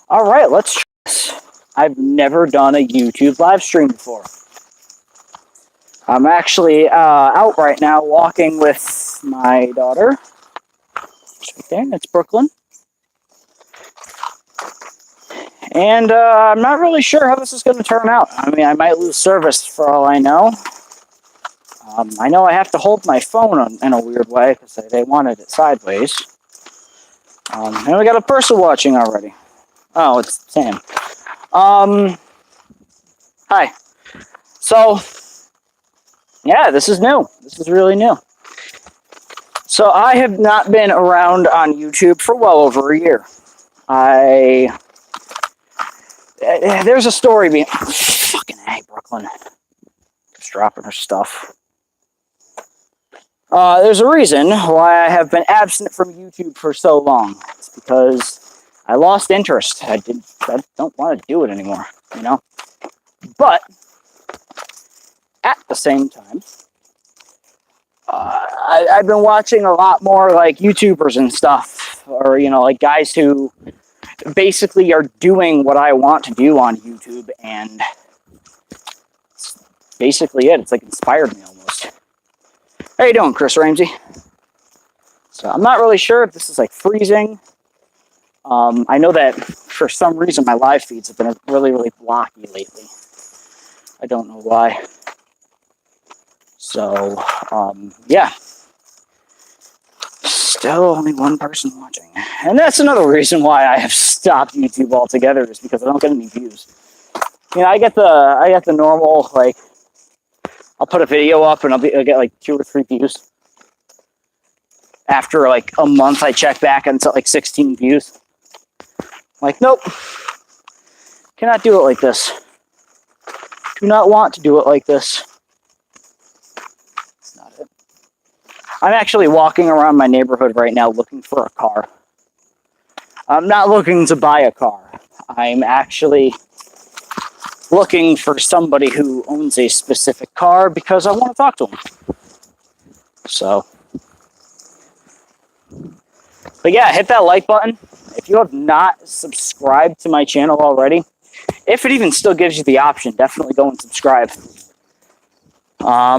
All right, let's try this. I've never done a YouTube live stream before. I'm actually out right now walking with my daughter. It's right there, it's Brooklyn. And I'm not really sure how this is going to turn out. I mean, I might lose service for all I know. I know I have to hold my phone in a weird way because they wanted it sideways. And we got a person watching already. Oh, it's Sam. Hi. So, yeah, this is new. This is really new. So I have not been around on YouTube for well over a year. There's a story behind... Fucking A, Brooklyn. Just dropping her stuff. There's a reason why I have been absent from YouTube for so long. It's because I lost interest. I don't want to do it anymore, you know? But, at the same time, I've been watching a lot more, like, YouTubers and stuff. Or, you know, like, guys who basically are doing what I want to do on YouTube, and it's basically it. It's, like, inspired me almost. How you doing, Chris Ramsey? So I'm not really sure if this is like freezing. I know that for some reason my live feeds have been really, really blocky lately. I don't know why. So, yeah. Still only one person watching. And that's another reason why I have stopped YouTube altogether, is because I don't get any views. You know, I get the normal, like, I'll put a video up and I'll get like 2 or 3 views. After like a month, I check back and it's at like 16 views. I'm like, nope. Cannot do it like this. Do not want to do it like this. That's not it. I'm actually walking around my neighborhood right now looking for a car. I'm not looking to buy a car. I'm actually looking for somebody who owns a specific car because I want to talk to them. So, but yeah, hit that like button. If you have not subscribed to my channel already, if it even still gives you the option, definitely go and subscribe. I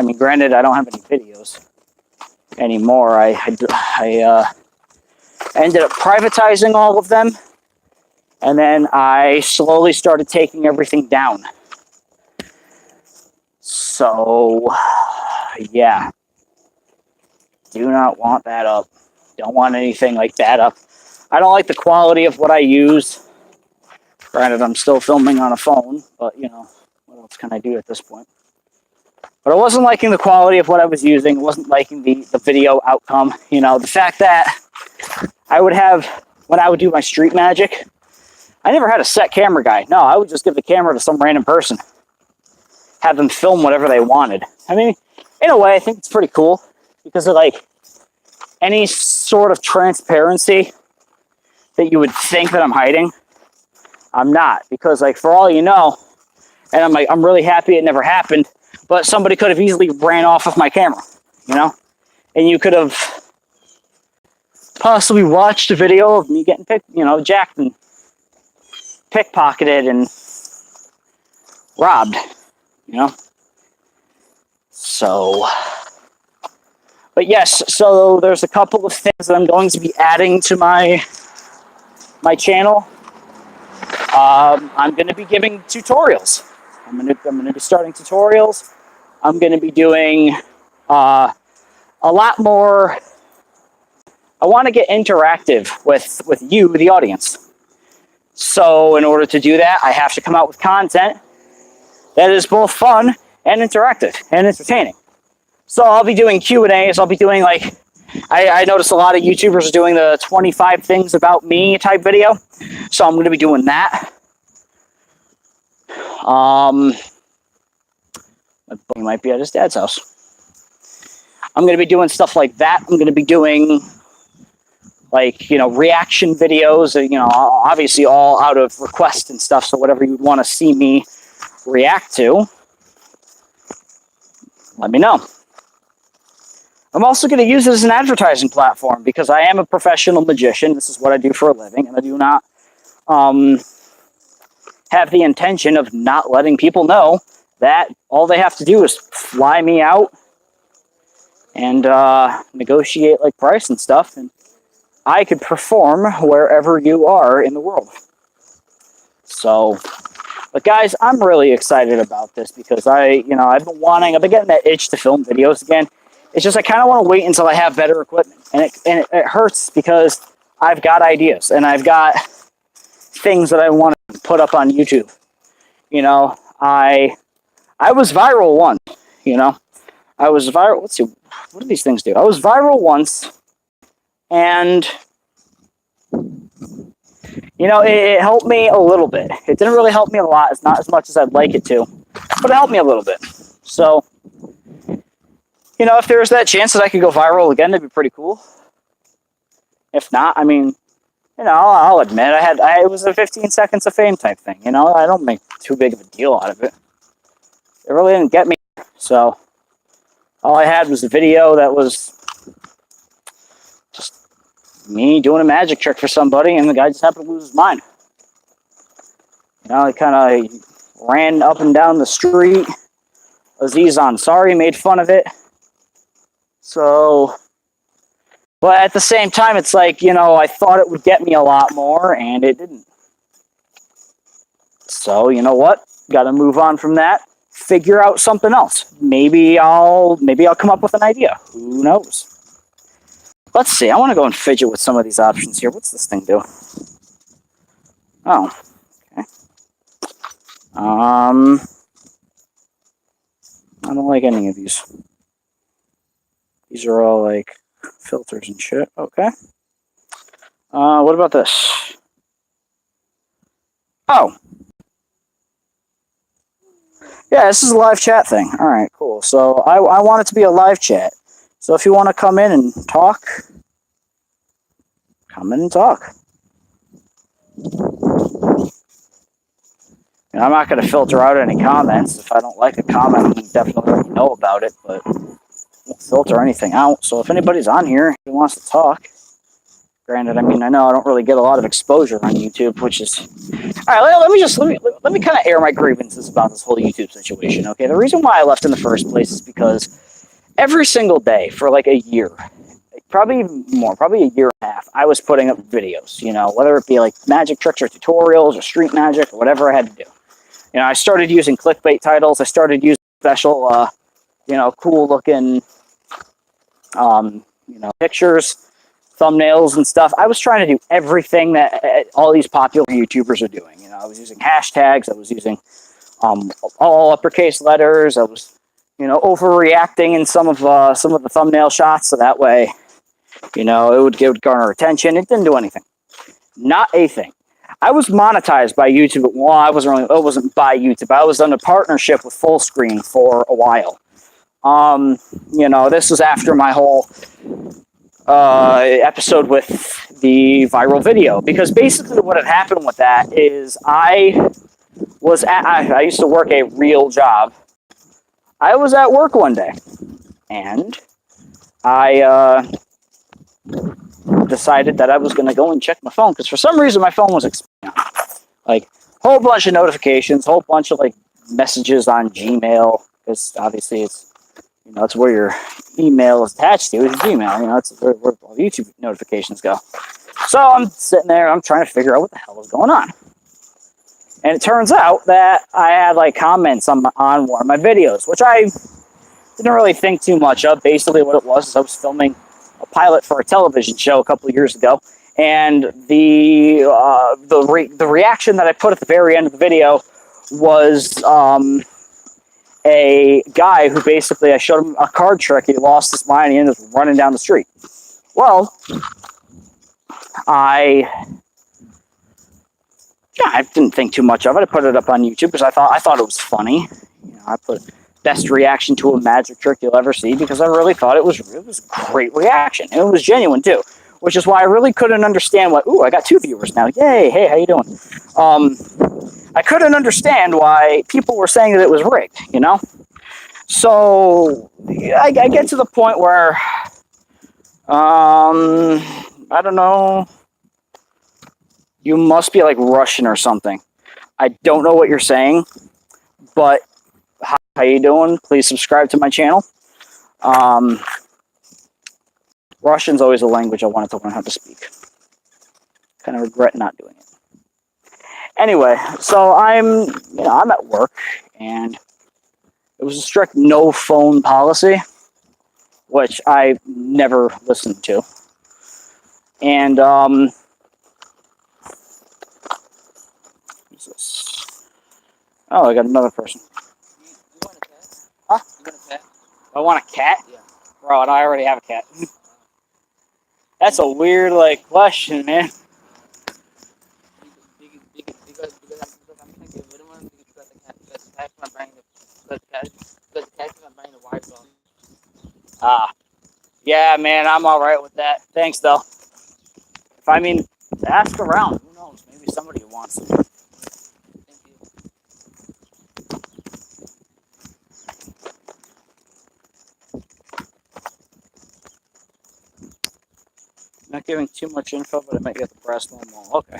mean, granted, I don't have any videos anymore. I ended up privatizing all of them. And then I slowly started taking everything down. So, yeah. Do not want that up. Don't want anything like that up. I don't like the quality of what I use. Granted, I'm still filming on a phone, but, you know, what else can I do at this point? But I wasn't liking the quality of what I was using. I wasn't liking the video outcome. You know, the fact that I would have, when I would do my street magic, I never had a set camera guy. No, I would just give the camera to some random person. Have them film whatever they wanted. I mean, in a way, I think it's pretty cool. Because of, like, any sort of transparency that you would think that I'm hiding, I'm not. Because, like, for all you know, and I'm like, I'm really happy it never happened, but somebody could have easily ran off with my camera, you know? And you could have possibly watched a video of me getting jacked and pickpocketed and robbed, you know? So, but yes, so there's a couple of things that I'm going to be adding to my channel. I'm going to be giving tutorials. I'm going to be starting tutorials. I'm going to be doing a lot more. I want to get interactive with you, the audience. So in order to do that, I have to come out with content that is both fun and interactive and entertaining. So I'll be doing Q&As. I'll be doing, like, I noticed a lot of YouTubers are doing the 25 things about me type video. So I'm going to be doing that. My boy might be at his dad's house. I'm going to be doing stuff like that. I'm going to be doing, like, you know, reaction videos, you know, obviously all out of request and stuff. So whatever you'd want to see me react to, let me know. I'm also going to use it as an advertising platform because I am a professional magician. This is what I do for a living, and I do not have the intention of not letting people know that all they have to do is fly me out and negotiate like price and stuff, and I could perform wherever you are in the world. So, but guys, I'm really excited about this because I've been getting that itch to film videos again. It's just I kind of want to wait until I have better equipment, and it hurts because I've got ideas and I've got things that I want to put up on YouTube. You know, I was viral once. You know, I was viral. Let's see, what do these things do? I was viral once, and it helped me a little bit. It didn't really help me a lot. It's not as much as I'd like it to, but it helped me a little bit. So, if there's that chance that I could go viral again, that'd be pretty cool. If not, I mean, I'll admit it was a 15 seconds of fame type thing. I don't make too big of a deal out of it. It really didn't get me. So all I had was a video that was just me doing a magic trick for somebody, and the guy just happened to lose his mind. He kind of ran up and down the street. Aziz Ansari made fun of it. So, but at the same time, it's like, I thought it would get me a lot more, and it didn't. So, you know what? Got to move on from that. Figure out something else. Maybe I'll come up with an idea. Who knows? Let's see. I want to go and fidget with some of these options here. What's this thing do? Oh, okay. I don't like any of these. These are all like filters and shit. Okay. What about this? Oh. Yeah, this is a live chat thing. All right, cool. So I want it to be a live chat. So if you want to come in and talk, come in and talk. And I'm not going to filter out any comments. If I don't like a comment, I'm definitely let you know about it, but I won't filter anything out. So if anybody's on here who wants to talk, granted, I mean, I know I don't really get a lot of exposure on YouTube, which is... All right, let me kind of air my grievances about this whole YouTube situation, okay? The reason why I left in the first place is because every single day for like a year, probably even more, probably a year and a half, I was putting up videos, whether it be like magic tricks or tutorials or street magic or whatever I had to do. I started using clickbait titles. I started using special, cool-looking, pictures, thumbnails and stuff. I was trying to do everything that all these popular YouTubers are doing. I was using hashtags. I was using all uppercase letters. I was, overreacting in some of the thumbnail shots, so that way, it would garner attention. It didn't do anything. Not a thing. I was monetized by YouTube. Well, it wasn't by YouTube. I was in a partnership with Fullscreen for a while. This was after my whole episode with the viral video, because basically what had happened with that is I used to work a real job. I was at work one day, and I decided that I was going to go and check my phone, because for some reason my phone was expiring. Like, whole bunch of notifications, whole bunch of like messages on Gmail, because obviously it's it's where your email is attached to, is Gmail. That's where all the YouTube notifications go. So I'm sitting there, I'm trying to figure out what the hell is going on. And it turns out that I had like comments on one of my videos, which I didn't really think too much of. Basically what it was is I was filming a pilot for a television show a couple of years ago, and the reaction that I put at the very end of the video was a guy who basically, I showed him a card trick, he lost his mind, he ended up running down the street. Well, I didn't think too much of it. I put it up on YouTube because I thought it was funny. I put best reaction to a magic trick you'll ever see, because I really thought it was a great reaction. And it was genuine too, which is why I really couldn't understand I got 2 viewers now. Yay, hey, how you doing? I couldn't understand why people were saying that it was rigged, So I get to the point where, I don't know. You must be like Russian or something. I don't know what you're saying, but how you doing? Please subscribe to my channel. Russian's always a language I wanted to learn how to speak. Kind of regret not doing it. Anyway, so I'm at work, and it was a strict no phone policy, which I never listened to. And who's this? Oh, I got another person. You want a cat? Huh? You want a cat? I want a cat? Yeah. Bro, and I already have a cat. That's a weird, like, question, man. Because I'm thinking, we don't want to because the cat's not buying the cat's not buying the white bone. Ah. Yeah, man, I'm all right with that. Thanks, though. Ask around. Who knows? Maybe somebody wants it. Thank you. Not giving too much info, but I might get the breast one more. Okay.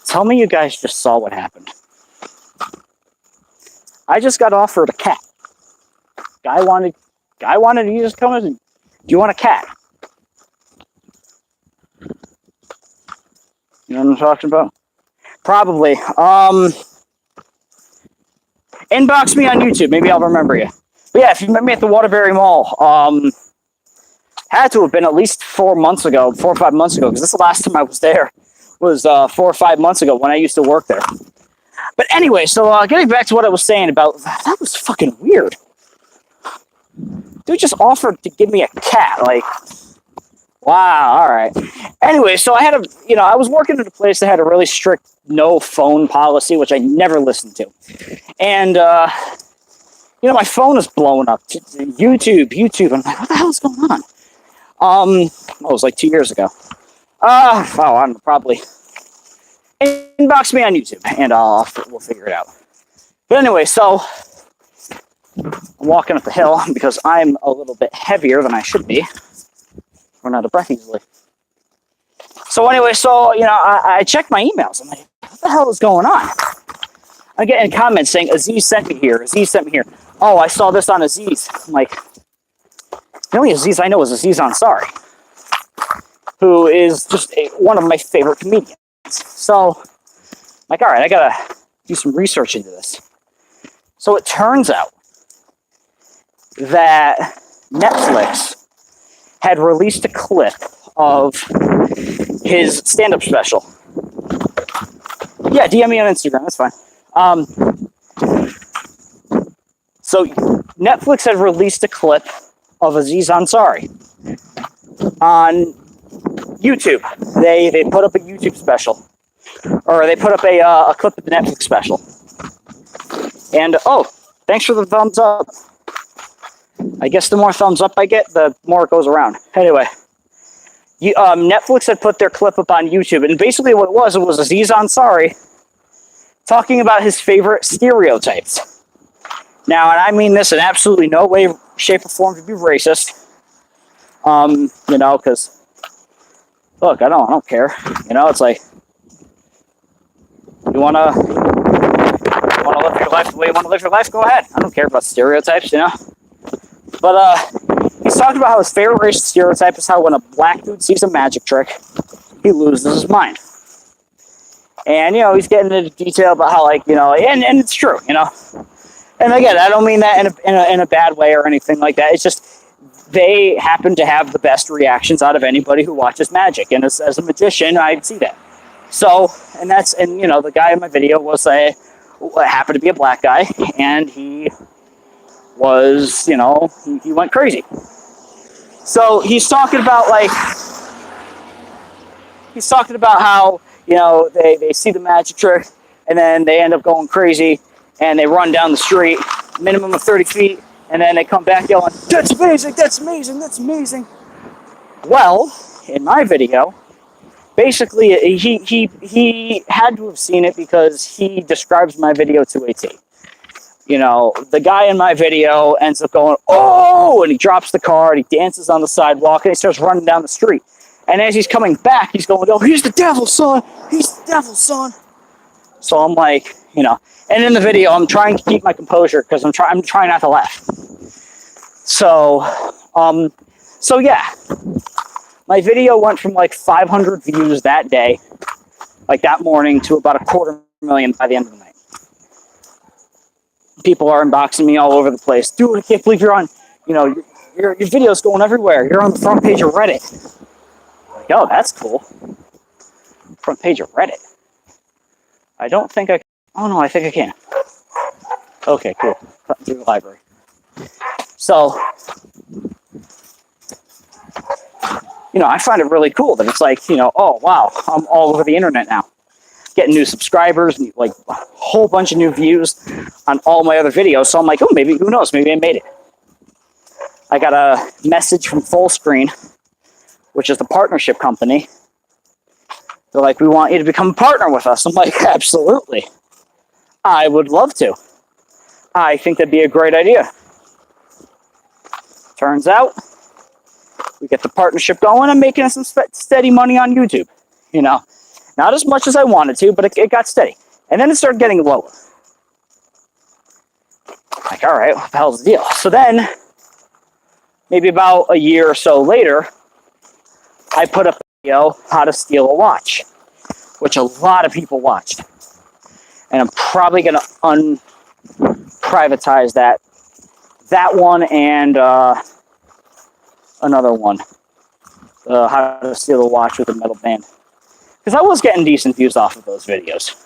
Tell me you guys just saw what happened. I just got offered a cat. Guy wanted to just come in and, do you want a cat? You know what I'm talking about? Probably. Inbox me on YouTube. Maybe I'll remember you. But yeah, if you met me at the Waterbury Mall, had to have been at least 4 months ago, 4 or 5 months ago, because this is the last time I was there. Was 4 or 5 months ago when I used to work there. But anyway, so getting back to what I was saying about, that was fucking weird. Dude just offered to give me a cat. Like, wow, all right. Anyway, so I was working at a place that had a really strict no phone policy, which I never listened to. And, my phone is blowing up. YouTube. I'm like, what the hell is going on? It was like 2 years ago. I'm probably inbox me on YouTube, and we'll figure it out. But anyway, so I'm walking up the hill because I'm a little bit heavier than I should be. Run out of breath easily. So anyway, I checked my emails. I'm like, what the hell is going on? I'm getting comments saying Aziz sent me here. Oh, I saw this on Aziz. I'm like, the only Aziz I know is Aziz Ansari, who is just one of my favorite comedians. So, I'm like, all right, I gotta do some research into this. So it turns out that Netflix had released a clip of his stand-up special. Yeah, DM me on Instagram, that's fine. So Netflix had released a clip of Aziz Ansari on YouTube. They put up a YouTube special, or they put up a clip of the Netflix special. And thanks for the thumbs up. I guess the more thumbs up I get, the more it goes around. Anyway, Netflix had put their clip up on YouTube, and basically what it was Aziz Ansari talking about his favorite stereotypes. Now, and I mean this in absolutely no way, shape, or form to be racist. Because look, I don't care. It's like, you wanna live your life the way you want to live your life? Go ahead. I don't care about stereotypes, But he's talking about how his favorite racist stereotype is how when a black dude sees a magic trick, he loses his mind. And he's getting into detail about how, like, and it's true, And again, I don't mean that in a bad way or anything like that. It's just they happen to have the best reactions out of anybody who watches magic, and as a magician, I see that. So, the guy in my video happened to be a black guy, and he was, he went crazy. So he's talking about how, they see the magic trick, and then they end up going crazy, and they run down the street, minimum of 30 feet, and then they come back yelling, "That's amazing, that's amazing, that's amazing." Well, in my video, basically, he had to have seen it because he describes my video to a T. You know, the guy in my video ends up going, oh, and he drops the car, and he dances on the sidewalk, and he starts running down the street. And as he's coming back, he's going, oh, he's the devil, son. He's the devil, son. So I'm like, you know, and in the video, I'm trying to keep my composure because I'm trying not to laugh. So, so yeah, my video went from like 500 views that day, like that morning, to about 250,000 by the end of the night. People are inboxing me all over the place. Dude, I can't believe you're on, you know, your video's going everywhere. You're on the front page of Reddit. Like, oh, that's cool. Front page of Reddit. I don't think I, oh no, I think I can. Okay, cool. Through the library. So, you know, I find it really cool that it's like, you know, oh wow, I'm all over the internet now. Getting new subscribers, and like a whole bunch of new views on all my other videos. So I'm like, oh, maybe, who knows, maybe I made it. I got a message from Fullscreen, which is the partnership company. They're like, we want you to become a partner with us. I'm like, absolutely. I would love to. I think that'd be a great idea. Turns out, we get the partnership going. I'm making some steady money on YouTube. You know, not as much as I wanted to, but it got steady. And then it started getting low. Like, all right, what the hell's the deal? So then, maybe about a year or so later, I put up a video, how to steal a watch, which a lot of people watched. And I'm probably going to unprivatize that one and another one, how to steal a watch with a metal band. Because I was getting decent views off of those videos.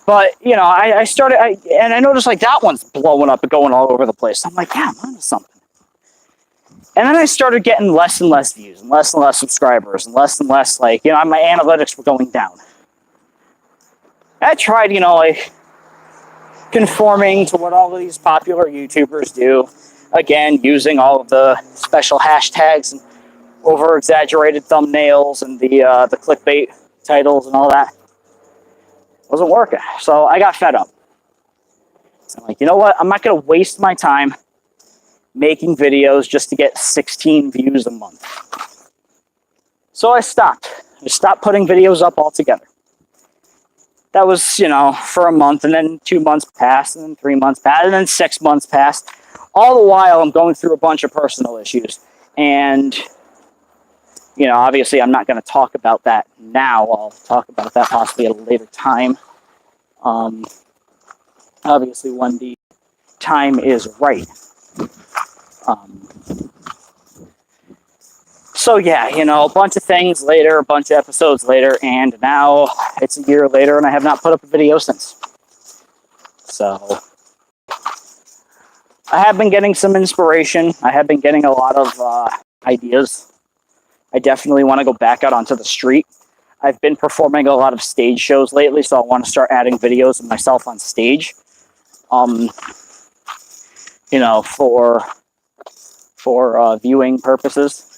But, you know, I started, and I noticed like that one's blowing up and going all over the place. I'm like, yeah, I'm onto something. And then I started getting less and less views and less subscribers and less, like, you know, my analytics were going down. I tried, you know, like, conforming to what all of these popular YouTubers do. Again, using all of the special hashtags and over-exaggerated thumbnails and the clickbait titles and all that. Wasn't working. So I got fed up. So I'm like, you know what? I'm not going to waste my time making videos just to get 16 views a month. So I stopped. I stopped putting videos up altogether. That was, you know, for a month, and then 2 months passed, and then 3 months passed, and then 6 months passed. All the while, I'm going through a bunch of personal issues. And, you know, obviously, I'm not going to talk about that now. I'll talk about that possibly at a later time. Obviously, when the time is right. So yeah, you know, a bunch of things later, a bunch of episodes later, and now it's a year later and I have not put up a video since. So I have been getting some inspiration. I have been getting a lot of ideas. I definitely want to go back out onto the street. I've been performing a lot of stage shows lately, so I want to start adding videos of myself on stage. You know, for viewing purposes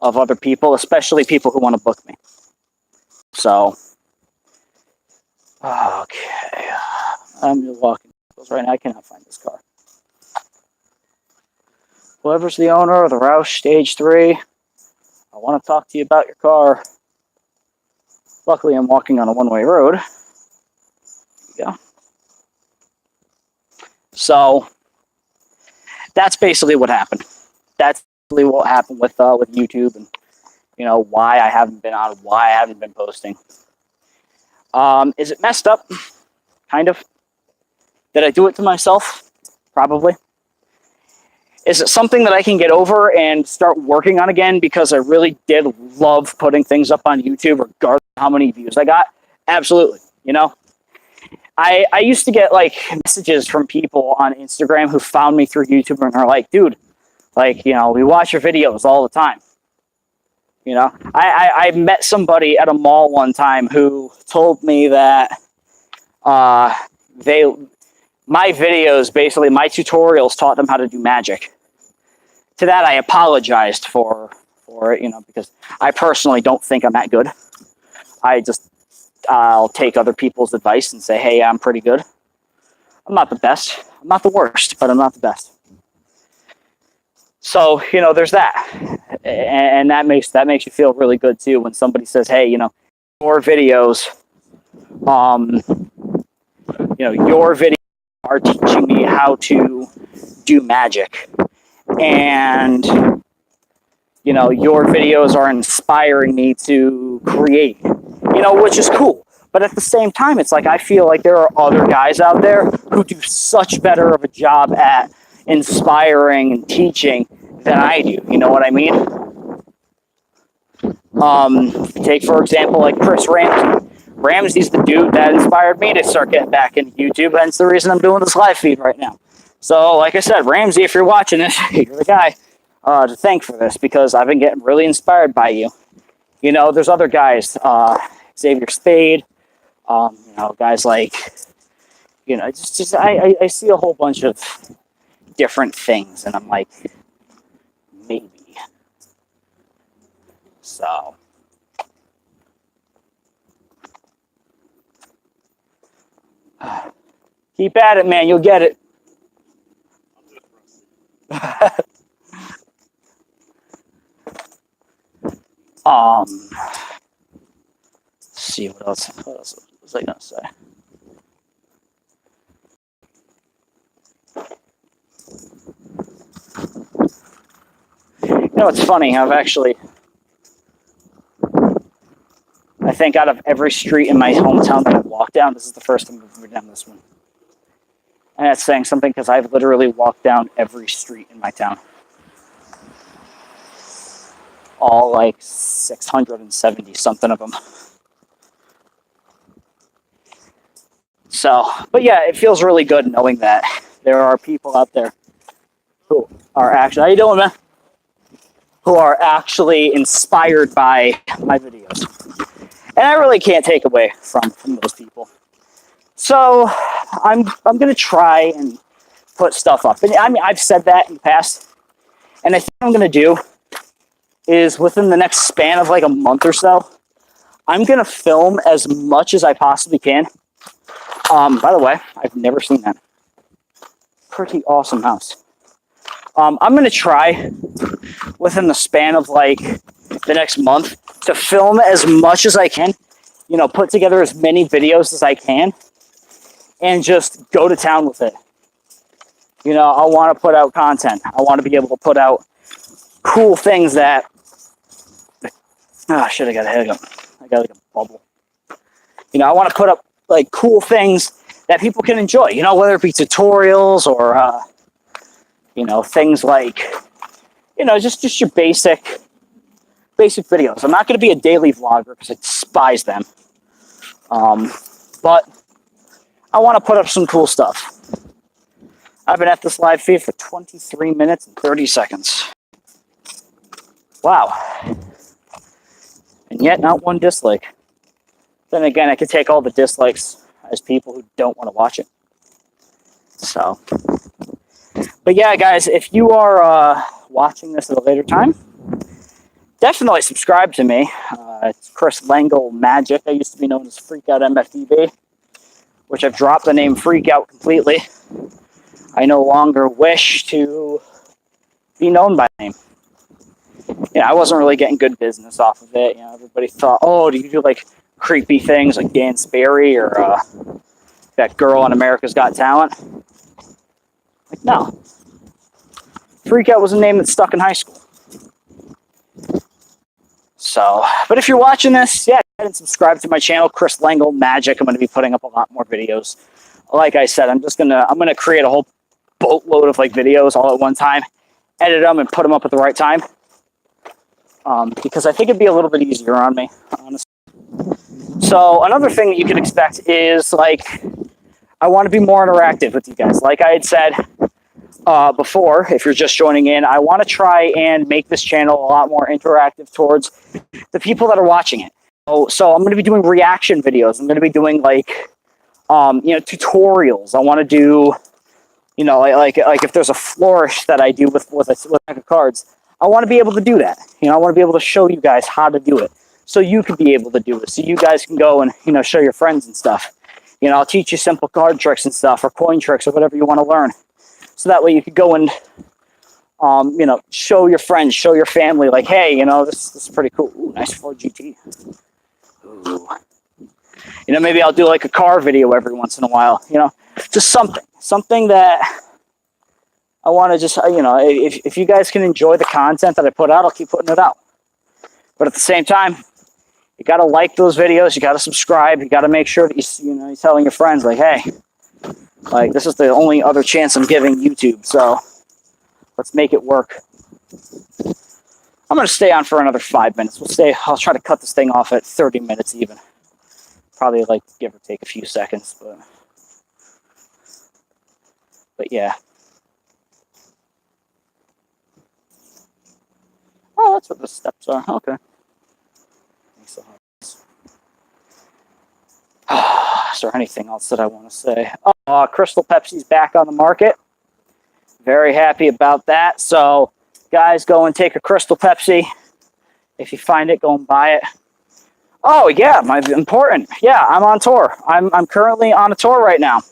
of other people, especially people who want to book me. So, okay. I'm walking right now. I cannot find this car. Whoever's the owner of the Roush Stage 3, I want to talk to you about your car. Luckily, I'm walking on a one-way road. There you go. So, that's basically what happened. That's basically what happened with YouTube, and you know why I haven't been on, why I haven't been posting. Is it messed up? Kind of. Did I do it to myself? Probably. Is it something that I can get over and start working on again? Because I really did love putting things up on YouTube, regardless of how many views I got. Absolutely. You know, I used to get like messages from people on Instagram who found me through YouTube and are like, dude, like, you know, we watch your videos all the time. You know, I met somebody at a mall one time who told me that my videos, basically my tutorials, taught them how to do magic. To that, I apologized for for it, you know, because I personally don't think I'm that good. I'll take other people's advice and say, hey, I'm pretty good. I'm not the best. I'm not the worst, but I'm not the best. So, you know, there's that. And that makes you feel really good too when somebody says, hey, you know, your videos, your videos are teaching me how to do magic. And, you know, your videos are inspiring me to create, you know, which is cool. But at the same time, it's like I feel like there are other guys out there who do such better of a job at inspiring and teaching than I do. You know what I mean? Take, for example, like Chris Ramsey. Ramsey's the dude that inspired me to start getting back into YouTube, and it's the reason I'm doing this live feed right now. So, like I said, Ramsey, if you're watching this, you're the guy to thank for this, because I've been getting really inspired by you. You know, there's other guys, Xavier Spade, you know, guys like, you know, I see a whole bunch of different things, and I'm like, maybe. So, keep at it, man. You'll get it. Let's see what else was I gonna say? You know, it's funny. I think out of every street in my hometown that I've walked down, this is the first time I've ever done this one. And that's saying something, because I've literally walked down every street in my town. All like 670 something of them. So, but yeah, it feels really good knowing that there are people out there who are actually, how you doing, man? Who are actually inspired by my videos. And I really can't take away from those people. So I'm gonna try and put stuff up. And I mean, I've said that in the past. And I think what I'm gonna do is, within the next span of like a month or so, I'm gonna film as much as I possibly can. By the way, I've never seen that. Pretty awesome house. I'm gonna try within the span of like the next month to film as much as I can, you know, put together as many videos as I can, and just go to town with it. You know, I want to put out content. I want to be able to put out cool things that, shit, I got a hiccup. I got like a bubble. You know, I want to put up like cool things that people can enjoy, you know, whether it be tutorials or, you know, things like, you know, just your basic videos. I'm not going to be a daily vlogger because I despise them. But I want to put up some cool stuff. I've been at this live feed for 23 minutes and 30 seconds. Wow. And yet not one dislike. Then again, I could take all the dislikes as people who don't want to watch it. So, but yeah, guys, if you are watching this at a later time, definitely subscribe to me. It's Chris Lengyel Magic. I used to be known as Freakout MFDB, which I've dropped the name Freakout completely. I no longer wish to be known by name. Yeah, I wasn't really getting good business off of it. You know, everybody thought, oh, do you do like creepy things like Dan Sperry or that girl on America's Got Talent? Like, no. Freakout was a name that stuck in high school. So, but if you're watching this, yeah, go ahead and subscribe to my channel, Chris Lengyel Magic. I'm going to be putting up a lot more videos. Like I said, I'm gonna create a whole boatload of like videos all at one time, edit them and put them up at the right time. Because I think it'd be a little bit easier on me, honestly. So another thing that you can expect is like, I want to be more interactive with you guys. Like I had said before, if you're just joining in, I want to try and make this channel a lot more interactive towards the people that are watching it. So I'm going to be doing reaction videos. I'm going to be doing like, you know, tutorials. I want to do, you know, like if there's a flourish that I do with a deck of cards, I want to be able to do that. You know, I want to be able to show you guys how to do it, so you could be able to do it, so you guys can go and, you know, show your friends and stuff. You know, I'll teach you simple card tricks and stuff, or coin tricks, or whatever you want to learn. So that way you could go and, you know, show your friends, show your family, like, hey, you know, this is pretty cool. Ooh, nice Ford GT. Ooh. You know, maybe I'll do like a car video every once in a while, you know, just something that I want to just, you know, if you guys can enjoy the content that I put out, I'll keep putting it out. But at the same time, you got to like those videos, you got to subscribe, you got to make sure that you know, you're telling your friends, like, hey, like, this is the only other chance I'm giving YouTube, so let's make it work. I'm going to stay on for another 5 minutes. I'll try to cut this thing off at 30 minutes even. Probably like give or take a few seconds, but yeah. Oh, that's what the steps are. Okay. Is there anything else that I want to say? Oh, Crystal Pepsi's back on the market. Very happy about that. So, guys, go and take a Crystal Pepsi. If you find it, go and buy it. Oh, yeah, important. Yeah, I'm on tour. I'm currently on a tour right now.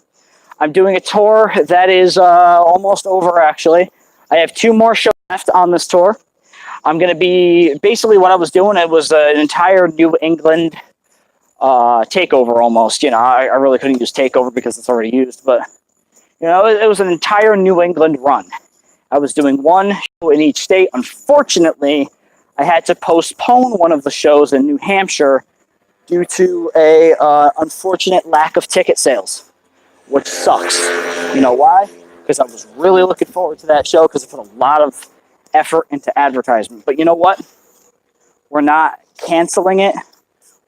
I'm doing a tour that is almost over, actually. I have 2 more shows left on this tour. I'm going to be, basically what I was doing, it was an entire New England takeover almost. You know, I really couldn't use takeover because it's already used, but, you know, it was an entire New England run. I was doing 1 show in each state. Unfortunately, I had to postpone one of the shows in New Hampshire due to a unfortunate lack of ticket sales, which sucks. You know why? Because I was really looking forward to that show because I put a lot of effort into advertisement. But you know what? We're not canceling it.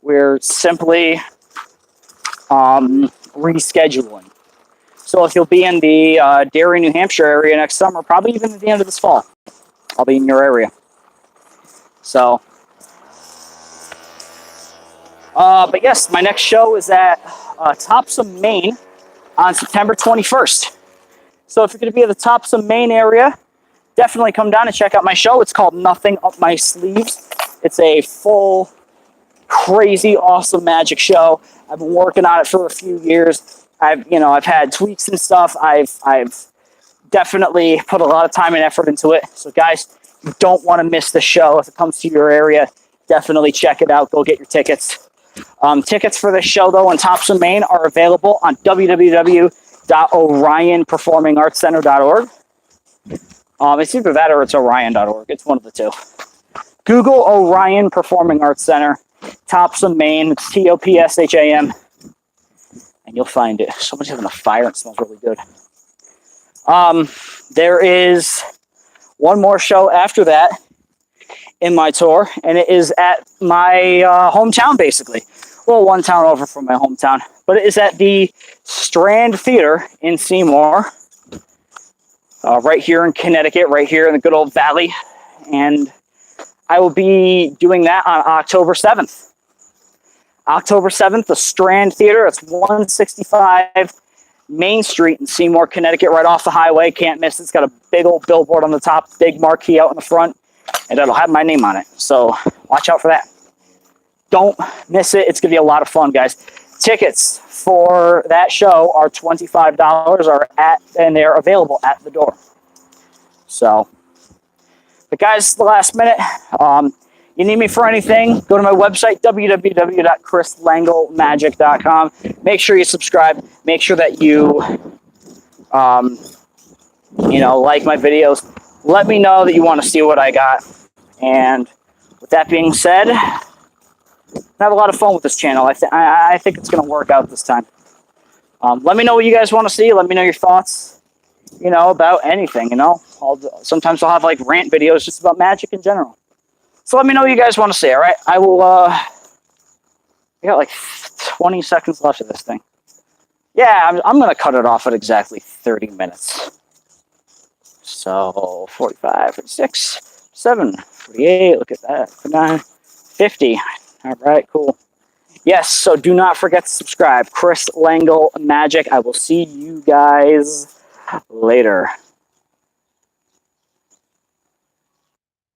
We're simply rescheduling. So if you'll be in the Derry, New Hampshire area next summer, probably even at the end of this fall, I'll be in your area. So, but yes, my next show is at Topsom, Maine on September 21st. So if you're going to be at the Topsom, Maine area, definitely come down and check out my show. It's called Nothing Up My Sleeves. It's a full, crazy, awesome magic show. I've been working on it for a few years. I've had tweaks and stuff. I've definitely put a lot of time and effort into it. So guys, you don't want to miss the show. If it comes to your area, definitely check it out. Go get your tickets. Tickets for this show, though, in Topsom, Maine are available on www.orionperformingartscenter.org. It's either that or it's orion.org. It's one of the two. Google Orion Performing Arts Center, Topsom, Maine. It's Topsham. And you'll find it. Somebody's having a fire. It smells really good. There is one more show after that in my tour, and it is at my hometown, basically. Well, one town over from my hometown. But it is at the Strand Theater in Seymour, right here in Connecticut, right here in the good old valley. And I will be doing that on October 7th. October 7th, the Strand Theater. It's 165 Main Street in Seymour, Connecticut, right off the highway. Can't miss it. It's got a big old billboard on the top, big marquee out in the front, and it'll have my name on it. So watch out for that. Don't miss it. It's going to be a lot of fun, guys. Tickets for that show are $25 and they're available at the door. So, but guys, the last minute, you need me for anything, go to my website, www.chrislengelmagic.com. Make sure you subscribe. Make sure that you, like my videos. Let me know that you want to see what I got. And with that being said, have a lot of fun with this channel. I think it's going to work out this time. Let me know what you guys want to see. Let me know your thoughts, about anything, Sometimes I'll have, rant videos just about magic in general. So let me know what you guys want to see, all right? I will, I got 20 seconds left of this thing. Yeah, I'm going to cut it off at exactly 30 minutes. So, 45, 46, 7, 48, look at that, 49, 50. All right, cool. Yes, so do not forget to subscribe. Chris Lengel Magic. I will see you guys later.